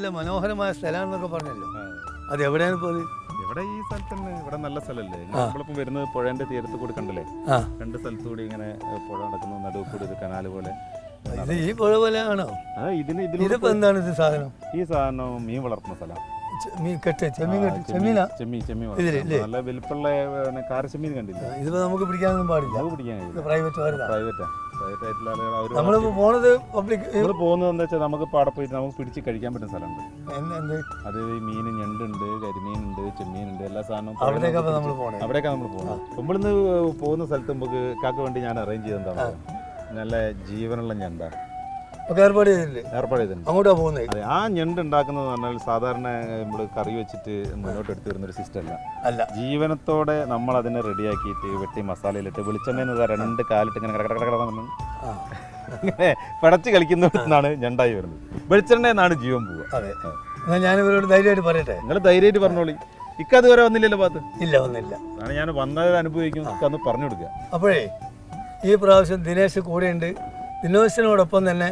നല്ല മനോഹരമായ സ്ഥലമാണെന്നൊക്കെ പറഞ്ഞല്ലോ. അത് എവിടെയാണ് ഇപ്പോൾ? ഇവിടെ ഈ സ്ഥലത്ത് തന്നെ. ഇവിടെ നല്ല സ്ഥലമല്ലേ? നമ്മളിപ്പം വരുന്നത് പുഴേന്റെ തീരത്ത് കൂടി കണ്ടല്ലേ? 2 സ്ഥലത്തു കൂടി ഇങ്ങനെ പുഴ നടക്കുന്നു, നടുവ് കൂടി ഒരു കനാല് പോലെ. ഇത് ഈ പുഴ പോലെ ആണോ? ഇതിപ്പോ എന്താണ് ഇത് സാധനം? ഈ സാധനം മീൻ വളർത്തുന്ന സ്ഥലം. നല്ല വലിപ്പുള്ള കാരച്ചെമ്മീൻ കണ്ടില്ല. ഇതിപ്പോ നമുക്ക് പിടിക്കാനൊന്നും പാടില്ല. നമ്മളിപ്പോ പോകുന്നത് എന്താ വെച്ചാൽ നമുക്ക് പാടെ പോയിട്ട് നമുക്ക് പിടിച്ച് കഴിക്കാൻ പറ്റുന്ന സ്ഥലമുണ്ട്. അത് മീൻ, ഞണ്ടുണ്ട്, കരിമീനുണ്ട്, ചെമ്മീനുണ്ട്, എല്ലാ സാധനവും അവിടേക്കാണ് നമ്മൾ പോകുന്നത്. നമ്മളിന്ന് പോകുന്ന സ്ഥലത്ത് നമുക്ക് കാക്ക വേണ്ടി ഞാൻ അറേഞ്ച് ചെയ്തെന്താണ് നല്ല ജീവനുള്ള ഞണ്ട ഏർപ്പാട് ചെയ്തിട്ടുണ്ട്. അങ്ങോട്ടാ പോകുന്നത്. അതെ, ആ ഞണ്ട് ഉണ്ടാക്കുന്നത് പറഞ്ഞാൽ സാധാരണ നമ്മൾ കറി വെച്ചിട്ട് മുന്നോട്ട് എടുത്തു വരുന്നൊരു സിസ്റ്റം അല്ല. ജീവനത്തോടെ നമ്മൾ അതിനെ റെഡിയാക്കിയിട്ട് വെട്ടി മസാലയിലിട്ട് വെളിച്ചെണ്ണ 2 കാലിട്ട് ഇങ്ങനെ ഇങ്ങനെ പടച്ച് കളിക്കുന്നതാണ് ഞണ്ടായി വരുന്നത്. വെളിച്ചെണ്ണ എന്നാണ് ജീവൻ പോവുക. അതെ, ഞാനിവരോട് ധൈര്യമായിട്ട് പറയട്ടെ. നിങ്ങൾ ധൈര്യമായിട്ട് പറഞ്ഞോളി. ഇക്കതുവരെ വന്നില്ലല്ലോ ഭാഗത്ത്? ഇല്ല, വന്നില്ല. അതാണ് ഞാൻ വന്നത് അനുഭവിക്കും അന്ന് പറഞ്ഞു കൊടുക്കുക. അപ്പോഴേ ഈ പ്രാവശ്യം ദിനേശ് കൂടെയുണ്ട്. ദിനേശിനോടൊപ്പം തന്നെ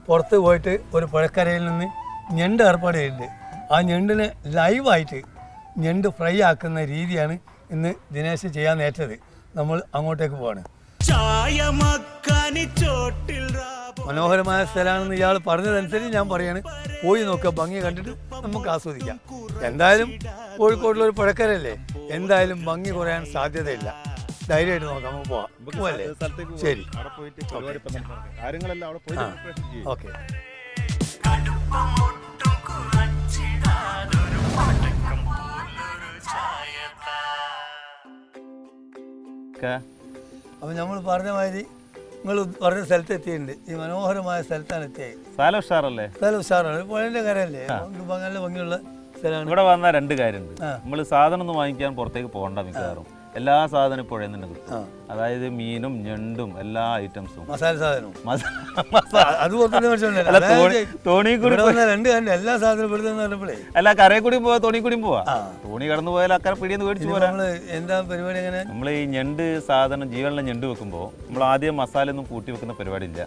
പുറത്ത് പോയിട്ട് ഒരു പുഴക്കരയിൽ നിന്ന് ഞണ്ട് ഏർപ്പാട് ചെയ്തിട്ടുണ്ട്. ആ ഞണ്ടിനെ ലൈവായിട്ട് ഞണ്ട് ഫ്രൈ ആക്കുന്ന രീതിയാണ് ഇന്ന് ദിനേശ് ചെയ്യാൻ നേറ്റത്. നമ്മൾ അങ്ങോട്ടേക്ക് പോവാണ്. മനോഹരമായ സ്ഥലമാണെന്ന് ഇയാൾ പറഞ്ഞതനുസരിച്ച് ഞാൻ പറയാണ്. പോയി നോക്കുക, ഭംഗി കണ്ടിട്ട് നമുക്ക് ആസ്വദിക്കാം. എന്തായാലും കോഴിക്കോട്ടിലൊരു പുഴക്കരല്ലേ, എന്തായാലും ഭംഗി കുറയാൻ സാധ്യതയില്ല. ധൈര്യമായിട്ട് നോക്കാം, നമുക്ക് പോവാം. ശരി, ഓക്കെ. അപ്പൊ നമ്മൾ പറഞ്ഞ മാതിരി നിങ്ങൾ പറഞ്ഞ സ്ഥലത്ത് എത്തിയിട്ടുണ്ട്. ഈ മനോഹരമായ സ്ഥലത്താണ് എത്തിയത്. സ്ഥലം ഉഷാറല്ലേ? സ്ഥലം ഉഷാറാണ്. പുഴന്റെ കരയല്ലേ, നല്ല ഭംഗിയുള്ള സ്ഥലമാണ്. ഇവിടെ വന്നാൽ 2 കാര്യമുണ്ട്. നമ്മൾ സാധനം ഒന്നും വാങ്ങിക്കാൻ പുറത്തേക്ക് പോകണ്ട. മിക്കവാറും എല്ലാ സാധനവും പുഴയിൽ നിന്ന് കിട്ടും. അതായത് മീനും ഞണ്ടും എല്ലാ ഐറ്റംസും, മസാല സാധനവും. എല്ലാ സാധനവും അല്ല, കരയിൽ കൂടി പോവാ, തോണി കൂടി പോവാ. തോണി കടന്നു പോയാൽ അക്കരെ പിടിയെന്ന് മേടിച്ചു പോരാ. എന്താ പരിപാടി? എങ്ങനെ നമ്മൾ ഈ ഞണ്ട് സാധനം ജീവനുള്ള ഞണ്ട് വെക്കുമ്പോൾ നമ്മൾ ആദ്യം മസാല ഒന്നും കൂട്ടി വെക്കുന്ന പരിപാടി ഇല്ല.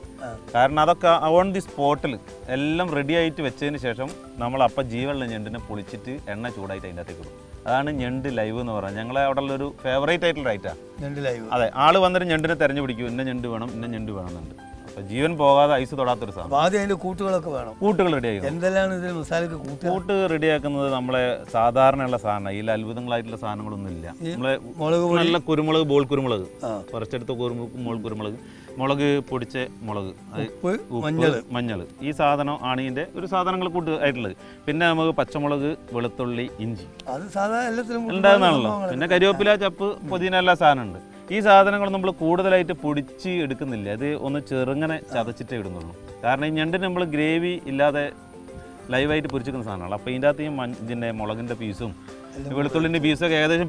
കാരണം അതൊക്കെ ഓൺ ദി സ്പോട്ടിൽ എല്ലാം റെഡി ആയിട്ട് വെച്ചതിന് ശേഷം നമ്മൾ അപ്പം ജീവനുള്ള ഞണ്ടിനെ പൊളിച്ചിട്ട് എണ്ണ ചൂടായിട്ട് അതിൻ്റെ അകത്തേക്ക് ഇടും. അതാണ് ഞണ്ട് ലൈവ് എന്ന് പറയുന്നത്. ഞങ്ങളെ അവിടെ ഉള്ളൊരു ഫേവറേറ്റ് ആയിട്ടുള്ള ഐറ്റാ ഞണ്ട് ലൈവ്. അതെ, ആള് വന്നിട്ട് ഞണ്ടിനെ തെരഞ്ഞു പിടിക്കും. ഇന്ന ഞണ്ട് വേണം, ഇന്ന ഞണ്ട് വേണമെന്നുണ്ട്. അപ്പൊ ജീവൻ പോകാതെ ഐസ് തൊടാത്തൊരു സാധനം. ആദ്യം അതിന്റെ കൂട്ടുകളൊക്കെ വേണം. കൂട്ടുകൾ റെഡിയാക്കി എന്തെല്ലാം ഇതിൽ മസാലക്ക് കൂട്ട് റെഡിയാക്കുന്നത് നമ്മളെ സാധാരണയുള്ള സാധനം. ഇതിൽ അത്ഭുതങ്ങളായിട്ടുള്ള സാധനങ്ങളൊന്നും ഇല്ല. നമ്മളെ നല്ല കുരുമുളക്, ബോൾ കുരുമുളക്, കുറച്ചെടുത്ത കുരുമുളക്, മുളക് പൊടിച്ച മുളക്, ഉപ്പ്, മഞ്ഞൾ, ഈ സാധനം ആണ് ഇതിന്റെ ഒരു സാധനങ്ങൾ കൂട്ട് ആയിട്ടുള്ളത്. പിന്നെ നമുക്ക് പച്ചമുളക്, വെളുത്തുള്ളി, ഇഞ്ചി ഉണ്ടാകുന്നതാണല്ലോ. പിന്നെ കരിവേപ്പില, ചപ്പ്, പുതിന, എല്ലാ സാധനം ഉണ്ട്. ഈ സാധനങ്ങൾ നമ്മൾ കൂടുതലായിട്ട് പൊടിച്ച് എടുക്കുന്നില്ല. ഇത് ഒന്ന് ചെറുങ്ങനെ ചതച്ചിട്ടേ ഇടുന്നുള്ളൂ. കാരണം ഈ ഞണ്ടിന് നമ്മൾ ഗ്രേവി ഇല്ലാതെ ലൈവായിട്ട് പൊരിച്ചിരിക്കുന്ന സാധനമാണ്. അപ്പോൾ ഇതിൻ്റെ അകത്ത് ഈ ഇതിൻ്റെ മുളകിൻ്റെ പീസും വെളുത്തുള്ളിൻ്റെ പീസൊക്കെ ഏകദേശം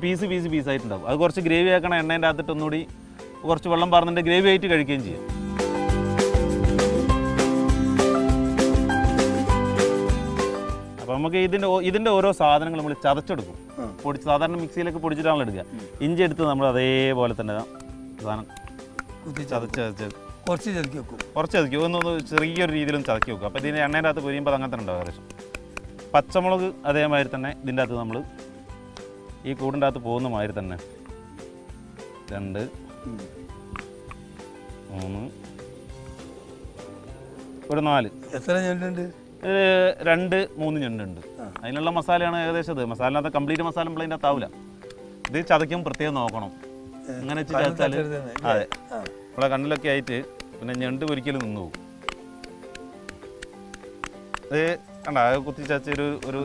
പീസായിട്ടുണ്ടാവും. അത് കുറച്ച് ഗ്രേവി ആക്കണം. എണ്ണേൻ്റെ അകത്തിട്ട് ഒന്നുകൂടി കുറച്ച് വെള്ളം പറഞ്ഞിട്ട് ഗ്രേവി ആയിട്ട് കഴിക്കുകയും ചെയ്യും. അപ്പോൾ നമുക്ക് ഇതിൻ്റെ ഓരോ സാധനങ്ങൾ നമ്മൾ ചതച്ചെടുക്കും. സാധാരണ മിക്സിയിലൊക്കെ പൊടിച്ചിട്ടാണല്ലോ എടുക്കുക. ഇഞ്ചി എടുത്ത് നമ്മൾ അതേപോലെ തന്നെ സാധനം ചതച്ച് കുറച്ച് ചതക്കി ഒന്ന് ചെറിയൊരു രീതിയിലും ചതക്കി വെക്കും. അപ്പോൾ ഇതിൻ്റെ എണ്ണേൻ്റെ അകത്ത് പൊരിയുമ്പോൾ അങ്ങനെ തന്നെ ഉണ്ടാവും ഏകദേശം. പച്ചമുളക് അതേമാതിരി തന്നെ ഇതിൻ്റെ അകത്ത് നമ്മൾ ഈ കൂടിൻ്റെ അകത്ത് പോകുന്ന മാതിരി തന്നെ 2, 3, ഒരു 4. എത്ര ഞണ്ടുണ്ട്? 2, 3 ഞണ്ടുണ്ട്. അതിനുള്ള മസാലയാണ് ഏകദേശം ഇത്. മസാലനകത്ത് കംപ്ലീറ്റ് മസാല നമ്മൾ അതിൻ്റെ അകത്താവില്ല. ഇത് ചതയ്ക്കും പ്രത്യേകം നോക്കണം. അങ്ങനെ വെച്ചാൽ അതെ, നമ്മളെ കണ്ണിലൊക്കെ ആയിട്ട് പിന്നെ ഞണ്ട് ഒരിക്കലും നിന്ന് പോകും. അത് കണ്ട കുത്തി ചതച്ച ഒരു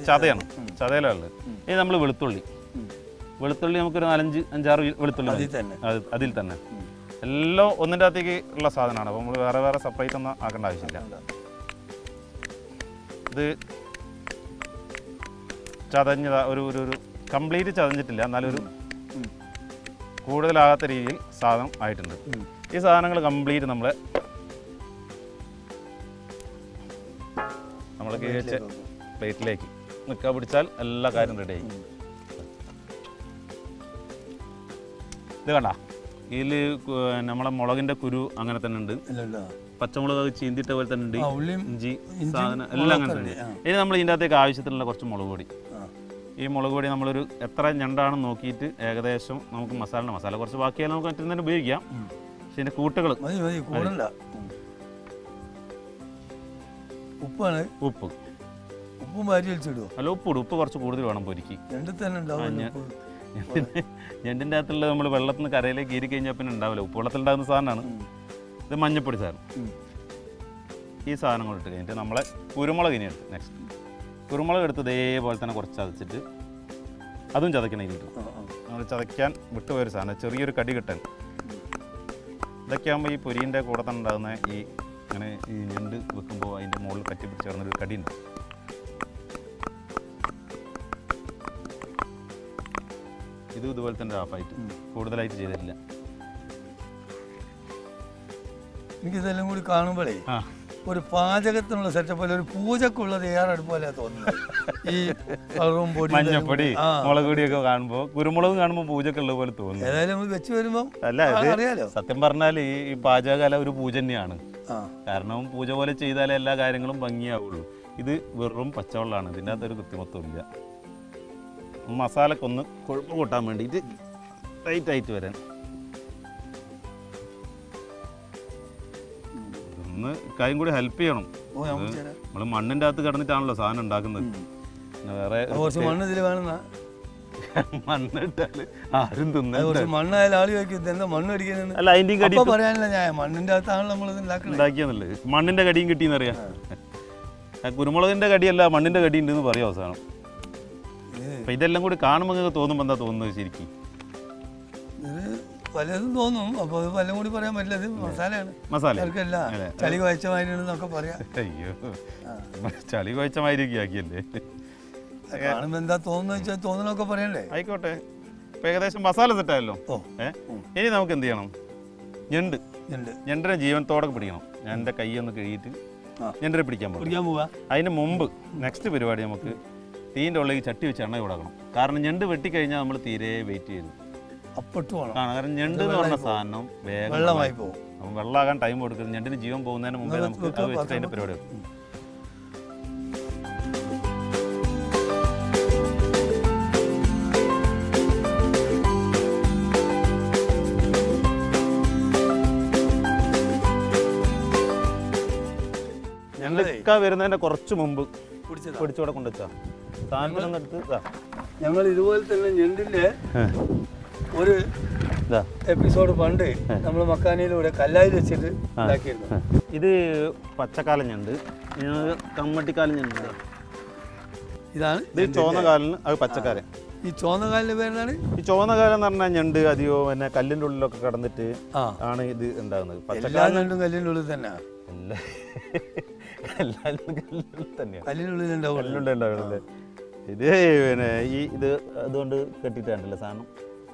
ചതയാണ്, ചതയിലുള്ളത്. ഇത് നമ്മൾ വെളുത്തുള്ളി നമുക്കൊരു 4, 5, 6 വെളുത്തുള്ളി അതിൽ തന്നെ എല്ലാം ഒന്നിൻ്റെ അകത്തേക്ക് ഉള്ള സാധനമാണ്. അപ്പോൾ നമ്മൾ വേറെ സെപ്പറേറ്റ് ഒന്നും ആക്കേണ്ട ആവശ്യമില്ല. ഇത് ചതഞ്ഞതാ, ഒരു കംപ്ലീറ്റ് ചതഞ്ഞിട്ടില്ല, എന്നാലും ഒരു കൂടുതലാകാത്ത രീതിയിൽ സാധനം ആയിട്ടുണ്ട്. ഈ സാധനങ്ങൾ കംപ്ലീറ്റ് നമ്മൾ കീഴിച്ച പ്ലേറ്റിലേക്ക് നിൽക്കാൻ പിടിച്ചാൽ എല്ലാ കാര്യം റെഡിയായി. ഇത് കണ്ട, ഇതിൽ നമ്മളെ മുളകിൻ്റെ കുരു അങ്ങനെ തന്നെ ഉണ്ട്. പച്ചമുളക് ചീന്തിട്ട പോലെ തന്നെ ഉണ്ട്, ഉള്ളിയും ഇഞ്ചി സാധനം എല്ലാം അങ്ങനെ തന്നെ. ഇനി നമ്മൾ ഇതിൻ്റെ അകത്തേക്ക് ആവശ്യത്തിനുള്ള കുറച്ച് മുളക് പൊടി. ഈ മുളക് പൊടി നമ്മളൊരു എത്ര ഞണ്ടാണെന്ന് നോക്കിയിട്ട് ഏകദേശം നമുക്ക് മസാല കുറച്ച് ബാക്കിയാൽ നമുക്ക് മറ്റു തന്നെ ഉപയോഗിക്കാം. പക്ഷെ ഇതിൻ്റെ കൂട്ടുകൾ ഉപ്പാണ്, ഉപ്പും വാരി വലിച്ചിടുമോ? അല്ല, ഉപ്പിടും. ഉപ്പ് കുറച്ച് കൂടുതൽ വേണം പൊരിക്ക്. ഞണ്ടിൻ്റെ അകത്തുള്ള നമ്മൾ വെള്ളത്തിൽ നിന്ന് കരയിലേക്ക് കീറി കഴിഞ്ഞാൽ പിന്നെ ഉണ്ടാവില്ല. ഉപ്പ് വെള്ളത്തിലുണ്ടാകുന്ന സാധനമാണ് ഇത്. മഞ്ഞപ്പൊടി സാധനം. ഈ സാധനം കൂടെ ഇട്ട് കഴിഞ്ഞിട്ട് നമ്മളെ കുരുമുളക് ഇനി എടുത്ത് നെക്സ്റ്റ് കുരുമുളക് എടുത്ത് ഇതേപോലെ തന്നെ കുറച്ച് ചതച്ചിട്ട് അതും ചതക്കണം. ഇതിട്ട് നമ്മൾ ചതയ്ക്കാൻ വിട്ടുപോയൊരു സാധനം, ചെറിയൊരു കടി കിട്ടാൻ. ഇതൊക്കെ ആകുമ്പോൾ ഈ പൊരീൻ്റെ കൂടെ തന്നെ ഉണ്ടാകുന്ന ഈ അങ്ങനെ ഈ ഞണ്ട് വെക്കുമ്പോൾ അതിൻ്റെ മുകളിൽ പറ്റി പിടിച്ച് കിടന്നൊരു കടിയുണ്ട്. ഇത് ഇതുപോലെ തന്നെ ഹാഫായിട്ട് കൂടുതലായിട്ട് ചെയ്തിട്ടില്ല. എനിക്കിതെല്ലാം കൂടി കാണുമ്പോഴേ ഒരു പാചകത്തിനുള്ള സെറ്റപ്പ് പോലെ ഒരു പൂജക്കുള്ള തയ്യാറെടുപ്പ് പോലെ തോന്നുന്നത്. ഈ കളറും പൊടി, മഞ്ഞപ്പൊടി, മുളക് പൊടിയൊക്കെ കാണുമ്പോൾ, കുരുമുളക് കാണുമ്പോൾ പൂജക്കുള്ള പോലെ തോന്നുന്നു. ഏതായാലും വെച്ച് വരുമ്പോൾ അല്ല, അറിയാലോ. സത്യം പറഞ്ഞാൽ ഈ പാചകകല ഒരു പൂജ തന്നെയാണ്. കാരണം പൂജ പോലെ ചെയ്താലേ എല്ലാ കാര്യങ്ങളും ഭംഗിയാവുള്ളൂ. ഇത് വെറും പച്ചവെള്ളമാണ്, ഇതിൻ്റെ അകത്തൊരു കൃത്രിമത്വമില്ല. മസാലക്കൊന്ന് കൊഴുപ്പ് കൂട്ടാൻ വേണ്ടിയിട്ട് ടൈറ്റായിട്ട് വരാൻ ഒന്ന് കാര്യം കൂടി ഹെൽപ്പ് ചെയ്യണം. നമ്മൾ മണ്ണിൻ്റെ അകത്ത് കിടന്നിട്ടാണല്ലോ സാധനം ഉണ്ടാക്കുന്നത്. വേറെ മണ്ണിട്ടാൽ ആരും അല്ല, അതിൻ്റെയും കടി പറയാനില്ല. മണ്ണിൻ്റെ അകത്താണ് നമ്മൾ ഉണ്ടാക്കിയെന്നുള്ളത്. മണ്ണിൻ്റെ കടിയും കിട്ടിയെന്നറിയാം. കുരുമുളകിൻ്റെ കടിയല്ല, മണ്ണിൻ്റെ കടി ഉണ്ടെന്ന് പറയും അവസാനം. അപ്പം ഇതെല്ലാം കൂടി കാണുമ്പോൾ നിങ്ങൾക്ക് തോന്നുമ്പോൾ എന്താ തോന്നുന്നത് ശരിക്കും? പലതും തോന്നും. അപ്പോൾ അത് പലതും കൂടി പറയാൻ പറ്റില്ല. ഇത് മസാലയാണ്. മസാലല്ല, ചളി കുഴച്ച മാതിരിയാണെന്നൊക്കെ പറയാം. അയ്യോ, ചളി കുഴച്ച മാതിരിയൊക്കെ ആക്കിയല്ലേ. കാണുമ്പോൾ എന്താ തോന്നുന്നു വെച്ചാൽ തോന്നണമൊക്കെ പറയണ്ടേ. ആയിക്കോട്ടെ. ഇപ്പം ഏകദേശം മസാല സെറ്റായല്ലോ. ഇനി നമുക്ക് എന്ത് ചെയ്യണം? ഞണ്ടിനെ ജീവനത്തോടെ പിടിക്കണം. ഞാൻ എൻ്റെ കൈ ഒന്ന് കഴുകിയിട്ട് ഞണ്ടിനെ പിടിക്കാൻ പോവാ. അതിന് മുമ്പ് നെക്സ്റ്റ് പരിപാടി നമുക്ക് തീൻ്റെ ഉള്ളിൽ ചട്ടി വെച്ച് എണ്ണ ചൂടാക്കണം. കാരണം ഞണ്ട് വെട്ടിക്കഴിഞ്ഞാൽ നമ്മൾ തീരെ വെയിറ്റ് ചെയ്തു കാരണം ഞണ്ട് എന്ന് പറഞ്ഞ സാധനം വേഗം വെള്ളമായി പോകും. അപ്പം വെള്ളമാകാൻ ടൈം കൊടുക്കുന്നത്. ഞണ്ടിന് ജീവൻ പോകുന്നതിന് മുമ്പേ നമുക്ക് അത് വെച്ചിട്ട് അതിൻ്റെ പരിപാടി വെക്കും. ഞങ്ങൾ വരുന്നതിന്റെ കുറച്ച് മുമ്പ് പിടിച്ചോടെ കൊണ്ടുവച്ചാ സാധനങ്ങളെടുത്ത് ഞങ്ങൾ ഇതുപോലെ തന്നെ ഞണ്ടിന്റെ ഒരു എപ്പിസോഡ് പണ്ട് നമ്മൾ മക്കാനിയിലൂടെ കല്ലായിൽ വെച്ചിട്ട് ഉണ്ടാക്കിയിരുന്നു. ഇത് പച്ചക്കാലം ഞണ്ട്, കമ്മട്ടിക്കാലം ഞണ്ട്. ഇതാണ് ഇത് ചോന്നകാലിന്, അത് പച്ചക്കാലം. ഈ ചോന്നകാലിന്റെ പേരാണ്. ഈ ചോന്നകാലം എന്ന് പറഞ്ഞാൽ ഞണ്ട് അധികവും പിന്നെ കല്ലിന്റെ ഉള്ളിലൊക്കെ കടന്നിട്ട് ആണ് ഇത് ഉണ്ടാകുന്നത്. പച്ചക്കാലം ഞണ്ടും കല്ലിന്റെ ഉള്ളിൽ തന്നെ കല്ലിനുള്ളിലുണ്ടാവുള്ളൂ. ഇത് പിന്നെ ഈ ഇത് അതുകൊണ്ട് കെട്ടിട്ടാണല്ലേ സാധനം.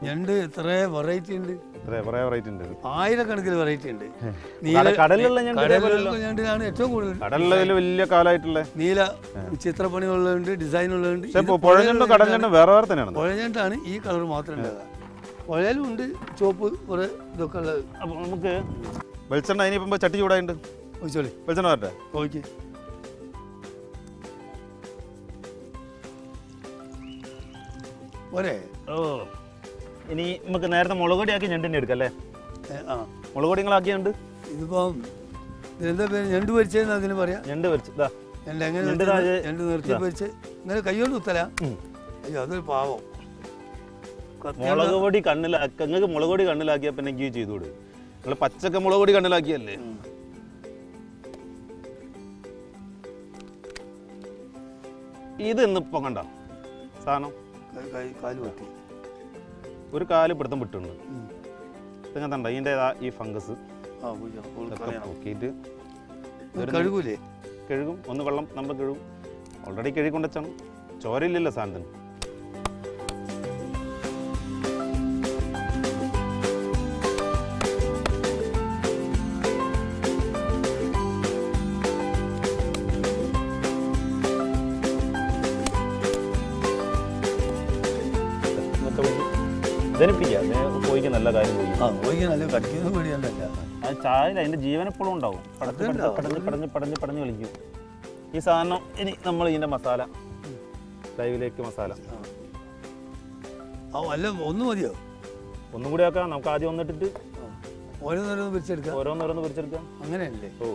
ഞണ്ട് എത്ര വെറൈറ്റി ഉണ്ട്, ആയിരക്കണക്കിന് വെറൈറ്റി ഉണ്ട്. കടലിലുള്ള ഞണ്ടിനാണ് ഏറ്റവും കൂടുതൽ. കടലിൽ വലിയ കാലമായിട്ടുള്ള നീല ചിത്രപ്പണികളുണ്ട്, ഡിസൈൻ ഉള്ളതുണ്ട്. വേറെ വേറെ തന്നെയാണ്. പുഴഞ്ഞണ്ടാണ് ഈ കളർ മാത്രം ഉണ്ടാകുക. പുഴയിലും ഉണ്ട് ചുവപ്പ് കുറെ ഇതൊക്കെ ഉള്ളത്. അപ്പൊ നമുക്ക് വെളിച്ചെണ്ണ അതിനിപ്പം ചട്ടി ചൂടായിട്ടുണ്ട്. വെളിച്ചെണ്ണ വരട്ടെ. ഓക്കെ. ഒരേ ഇനി നമുക്ക് നേരത്തെ മുളക് പൊടി ആക്കി ഞണ്ടിനെ എടുക്കാം അല്ലേ? മുളക് പൊടി നിങ്ങളാക്കിയുണ്ട്. ഇതിപ്പം എന്താ പേര്? ഞണ്ട് പൊരിച്ചതെന്ന് അതിന് പറയാം. ഞണ്ട് പൊരിച്ചതാ. ഞണ്ട് നിർത്തി പൊരിച്ച് ഇങ്ങനെ കൈകൊണ്ട് കുത്തല. അയ്യോ, അതൊരു പാവം. മുളക് പൊടി കണ്ണിലാക്കി, നിങ്ങൾക്ക് മുളക് പൊടി കണ്ണിലാക്കിയാ പിന്നെ എനിക്ക് ചെയ്തോട്. നിങ്ങൾ പച്ചക്ക മുളക് പൊടി കണ്ണിലാക്കിയല്ലേ? ഇത് ഇന്നിപ്പം കണ്ട സാധനം ഒരു കാല് പിടുത്തം വിട്ടുണ്ട്. ഇതെങ്ങനെയുണ്ട് അതിൻ്റെ ഈ ഫംഗസ് നോക്കിയിട്ട് കഴുകും. ഒന്ന് വെള്ളം നമ്മൾ കഴുകും. ഓൾറെഡി കഴുകിക്കൊണ്ടുവച്ചാണ്. ചോരയില്ലല്ലോ സാധനത്തിന്. ഇതിനെ പിടിക്കാം. പോയിക്ക് നല്ല കാര്യം പോയി. പോയിക്ക് നല്ല കടിക്കുന്ന പേടിയല്ല. അത് ചായയിൽ അതിൻ്റെ ജീവൻ എപ്പോഴും ഉണ്ടാവും. പടഞ്ഞ് കളിക്കും. ഈ സാധനം ഇനി നമ്മൾ ഇതിൻ്റെ മസാല ലൈവിലേക്ക് മസാല അല്ല ഒന്ന് മതിയോ? ഒന്നും കൂടി ആക്കാം. നമുക്ക് ആദ്യം ഒന്നിട്ടിട്ട് ഓരോന്നോരോന്ന് പിരിച്ചെടുക്കാം. ഓരോന്നോരോന്ന് പിരിച്ചെടുക്കാം. അങ്ങനെയല്ലേ? ഓ